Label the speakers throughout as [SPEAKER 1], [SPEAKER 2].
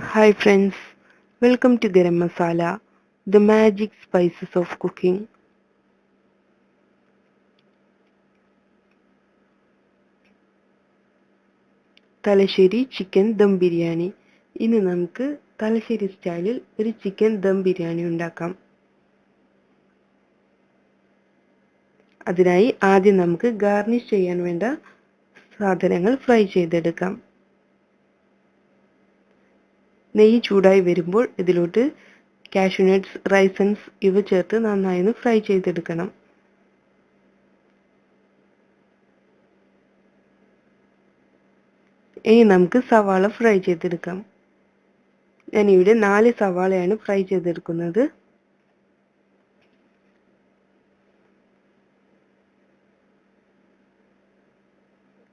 [SPEAKER 1] Hi friends, welcome to Garam Masala, the magic spices of cooking. Thalassery chicken dum biryani. ഇന്ന് നമുക്ക് തലശ്ശേരി സ്റ്റൈലിൽ ഒരു ചിക്കൻ ദം ബിരിയാണി ഉണ്ടാക്കാം. അതിനായി ആദ്യം നമുക്ക് ഗാർണിഷ് ചെയ്യാൻ വേണ്ട സാധനങ്ങൾ ഫ്രൈ ചെയ്തെടുക്കാം. നെയ്യ് ചൂടായി വരുമ്പോൾ ഇതിലോട്ട് കാഷ്യൂ നട്ട്സ്, റൈസൻസ് ഇവ ചേർത്ത് നന്നായി ഫ്രൈ ചെയ്തെടുക്കണം. ഇനി നമുക്ക് സവാള ഫ്രൈ ചെയ്തെടുക്കാം. ഞാനിവിടെ 4 സവാളയാണ് ഫ്രൈ ചെയ്തെടുക്കുന്നത്.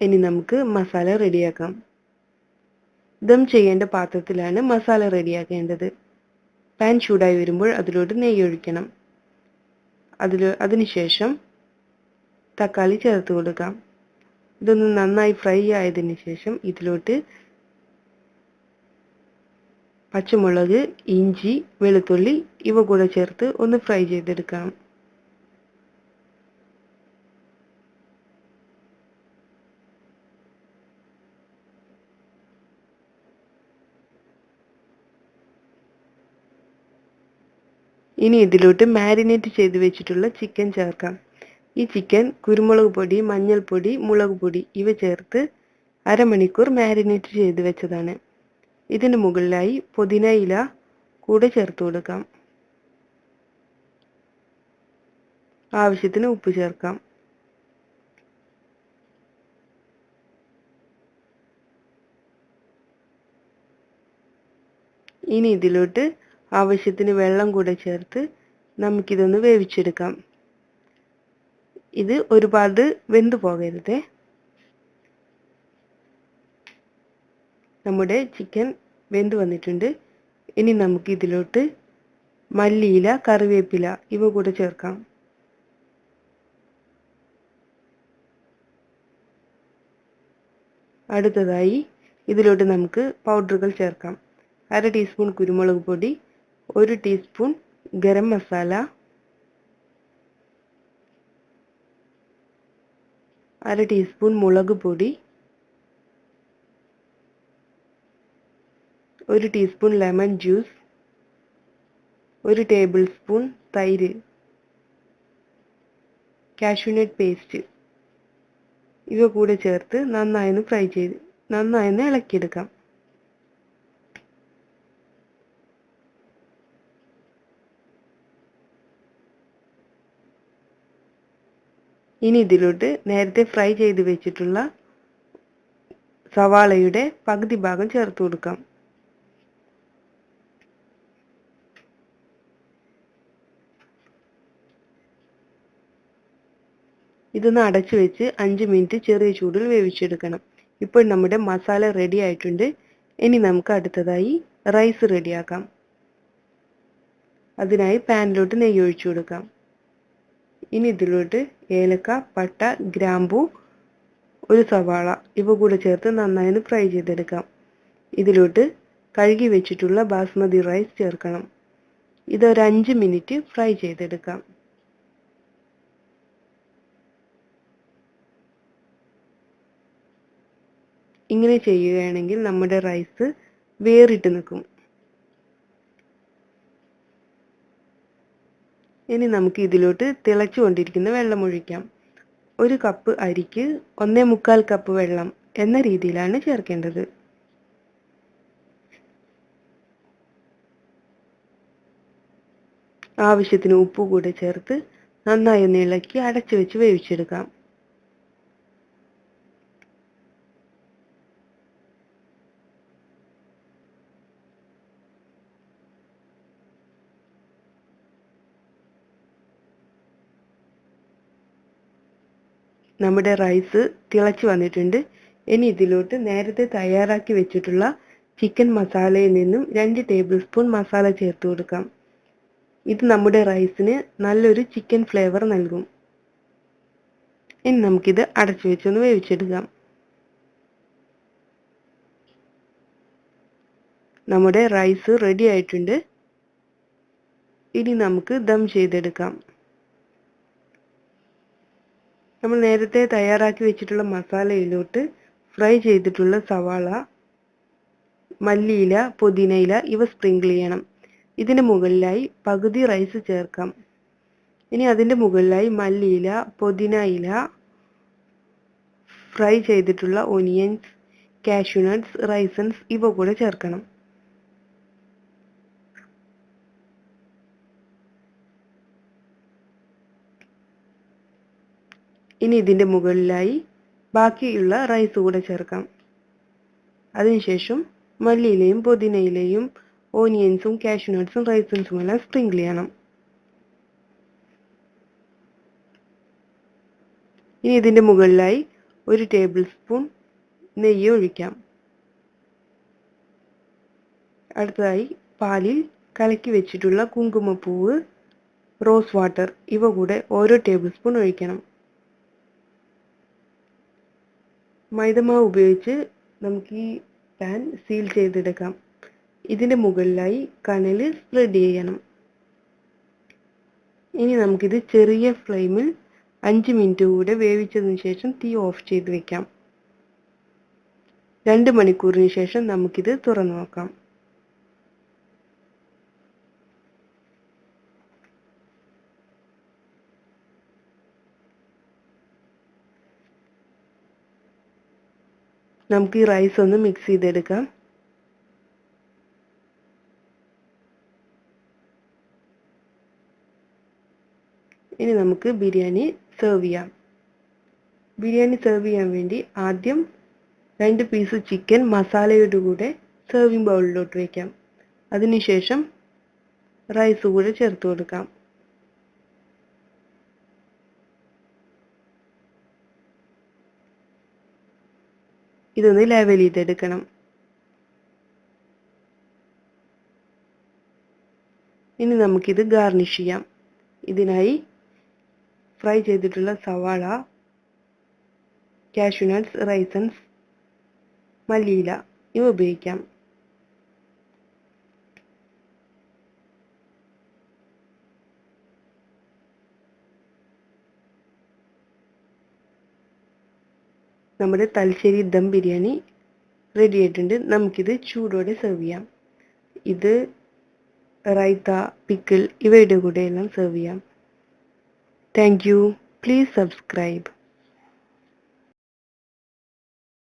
[SPEAKER 1] ഇനി നമുക്ക് മസാല റെഡിയാക്കാം. ദം ചെയ്യേണ്ട പാത്രത്തിലാണ് മസാല റെഡിയാക്കേണ്ടത്. പാൻ ചൂടായി വരുമ്പോൾ അതിലോട്ട് നെയ്യ് ഒഴിക്കണം. അതിനുശേഷം തക്കാളി ചേർത്ത് കൊടുക്കാം. ഇതൊന്ന് നന്നായി ഫ്രൈ ആയതിനു ശേഷം ഇതിലോട്ട് പച്ചമുളക്, ഇഞ്ചി, വെളുത്തുള്ളി ഇവ കൂടെ ചേർത്ത് ഒന്ന് ഫ്രൈ ചെയ്തെടുക്കാം. ഇനി ഇതിലോട്ട് മാരിനേറ്റ് ചെയ്ത് വെച്ചിട്ടുള്ള ചിക്കൻ ചേർക്കാം. ഈ ചിക്കൻ കുരുമുളക് പൊടി, മഞ്ഞൾപ്പൊടി, മുളക് പൊടി ഇവ ചേർത്ത് അരമണിക്കൂർ മാരിനേറ്റ് ചെയ്ത് വെച്ചതാണ്. ഇതിന് മുകളിലായി പുതിന ഇല കൂടെ ചേർത്ത് കൊടുക്കാം. ആവശ്യത്തിന് ഉപ്പ് ചേർക്കാം. ഇനി ഇതിലോട്ട് ആവശ്യത്തിന് വെള്ളം കൂടെ ചേർത്ത് നമുക്കിതൊന്ന് വേവിച്ചെടുക്കാം. ഇത് ഒരുപാട് വെന്തു പോകരുത്. നമ്മുടെ ചിക്കൻ വെന്ത് വന്നിട്ടുണ്ട്. ഇനി നമുക്ക് ഇതിലോട്ട് മല്ലിയില, കറിവേപ്പില ഇവ കൂടെ ചേർക്കാം. അടുത്തതായി ഇതിലോട്ട് നമുക്ക് പൗഡറുകൾ ചേർക്കാം. 1/2 ടീസ്പൂൺ കുരുമുളക് പൊടി, 1 ടീസ്പൂൺ ഗരം മസാല, 1/2 ടീസ്പൂൺ മുളക് പൊടി, 1 teaspoon lemon juice, 1 table spoon തൈര്, കാഷ്യൂ നട്ട് പേസ്റ്റ് ഇവ കൂടെ ചേർത്ത് നന്നായി ഇളക്കിയെടുക്കാം. ഇനി ഇതിലോട്ട് നേരത്തെ ഫ്രൈ ചെയ്ത് വെച്ചിട്ടുള്ള സവാളയുടെ പകുതി ഭാഗം ചേർത്ത് കൊടുക്കാം. ഇതൊന്ന് അടച്ചു വെച്ച് 5 മിനിറ്റ് ചെറിയ ചൂടിൽ വേവിച്ചെടുക്കണം. ഇപ്പോൾ നമ്മുടെ മസാല റെഡി ആയിട്ടുണ്ട്. ഇനി നമുക്ക് അടുത്തതായി റൈസ് റെഡിയാക്കാം. അതിനായി പാനിലോട്ട് നെയ്യ് ഒഴിച്ചു കൊടുക്കാം. ഇനി ഇതിലോട്ട് ഏലക്ക, പട്ട, ഗ്രാമ്പൂ, 1 സവാള ഇവ കൂടെ ചേർത്ത് നന്നായി ഫ്രൈ ചെയ്തെടുക്കാം. ഇതിലോട്ട് കഴുകി വെച്ചിട്ടുള്ള ബാസ്മതി റൈസ് ചേർക്കണം. ഇതൊരു 5 മിനിറ്റ് ഫ്രൈ ചെയ്തെടുക്കാം. ഇങ്ങനെ ചെയ്യുകയാണെങ്കിൽ നമ്മുടെ റൈസ് വേറിട്ട് നിൽക്കും. ഇനി നമുക്ക് ഇതിലോട്ട് തിളച്ചുകൊണ്ടിരിക്കുന്ന വെള്ളം ഒഴിക്കാം. 1 കപ്പ് അരിക്ക് 1.25 കപ്പ് വെള്ളം എന്ന രീതിയിലാണ് ചേർക്കേണ്ടത്. ആവശ്യത്തിന് ഉപ്പ് കൂടെ ചേർത്ത് നന്നായി ഒന്ന് ഇളക്കി അടച്ചു വെച്ച് വേവിച്ചെടുക്കാം. നമ്മുടെ റൈസ് തിളച്ചു വന്നിട്ടുണ്ട്. ഇനി ഇതിലോട്ട് നേരത്തെ തയ്യാറാക്കി വെച്ചിട്ടുള്ള ചിക്കൻ മസാലയിൽ നിന്നും 2 ടേബിൾ സ്പൂൺ മസാല ചേർത്ത് കൊടുക്കാം. ഇത് നമ്മുടെ റൈസിന് നല്ലൊരു ചിക്കൻ ഫ്ലേവർ നൽകും. ഇനി നമുക്കിത് അടച്ചു വെച്ചൊന്ന് വേവിച്ചെടുക്കാം. നമ്മുടെ റൈസ് റെഡി ആയിട്ടുണ്ട്. ഇനി നമുക്ക് ദം ചെയ്തെടുക്കാം. നമ്മൾ നേരത്തെ തയ്യാറാക്കി വെച്ചിട്ടുള്ള മസാലയിലോട്ട് ഫ്രൈ ചെയ്തിട്ടുള്ള സവാള, മല്ലിയില, പുതിനയില ഇവ സ്പ്രിങ്കിൾ ചെയ്യണം. ഇതിന് മുകളിലായി പകുതി റൈസ് ചേർക്കാം. ഇനി അതിൻ്റെ മുകളിലായി മല്ലിയില, പുതിനയില, ഫ്രൈ ചെയ്തിട്ടുള്ള ഓനിയൻസ്, കാഷ്യൂ നട്ട്സ്, റൈസൻസ് ഇവ കൂടെ ചേർക്കണം. ഇനി ഇതിൻ്റെ മുകളിലായി ബാക്കിയുള്ള റൈസ് കൂടെ ചേർക്കാം. അതിനുശേഷം മല്ലിയിലയും പുതിനയിലയും ഓനിയൻസും കാഷ്യൂ നട്ട്സും റൈസൻസും എല്ലാം സ്പ്രിങ്കിൾ ചെയ്യണം. ഇനി ഇതിൻ്റെ മുകളിലായി 1 ടേബിൾ സ്പൂൺ നെയ്യ് ഒഴിക്കാം. അടുത്തതായി പാലിൽ കലക്കി വെച്ചിട്ടുള്ള കുങ്കുമപ്പൂവ്, റോസ് വാട്ടർ ഇവ കൂടെ ഓരോ ടേബിൾ സ്പൂൺ ഒഴിക്കണം. മൈദമാവ് ഉപയോഗിച്ച് നമുക്ക് ഈ പാൻ സീൽ ചെയ്തെടുക്കാം. ഇതിൻ്റെ മുകളിലായി കനൽ സ്പ്രെഡ് ചെയ്യണം. ഇനി നമുക്കിത് ചെറിയ ഫ്ലെയിമിൽ 5 മിനിറ്റ് കൂടെ വേവിച്ചതിന് ശേഷം തീ ഓഫ് ചെയ്ത് വെക്കാം. 2 മണിക്കൂറിന് ശേഷം നമുക്കിത് തുറന്നു നോക്കാം. നമുക്ക് ഈ റൈസ് ഒന്ന് മിക്സ് ചെയ്തെടുക്കാം. ഇനി നമുക്ക് ബിരിയാണി സെർവ് ചെയ്യാം. ബിരിയാണി സെർവ് ചെയ്യാൻ വേണ്ടി ആദ്യം 2 പീസ് ചിക്കൻ മസാലയുടെ കൂടെ സെർവിങ് ബൗളിലോട്ട് വയ്ക്കാം. അതിനുശേഷം റൈസ് കൂടെ ചേർത്ത് കൊടുക്കാം. ഇതൊന്ന് ലെവൽ ചെയ്തെടുക്കണം. ഇനി നമുക്കിത് ഗാർണിഷ് ചെയ്യാം. ഇതിനായി ഫ്രൈ ചെയ്തിട്ടുള്ള സവാള, കാഷ്യൂ നട്ട്സ്, റൈസൻസ്, മല്ലിയില ഇവ ഉപയോഗിക്കാം. നമ്മുടെ തലശ്ശേരി ദം ബിരിയാണി റെഡി ആയിട്ടുണ്ട്. നമുക്കിത് ചൂടോടെ സെർവ് ചെയ്യാം. ഇത് റൈത്ത, പിക്കിൾ ഇവയുടെ കൂടെ എല്ലാം സെർവ് ചെയ്യാം. Thank you. Please subscribe.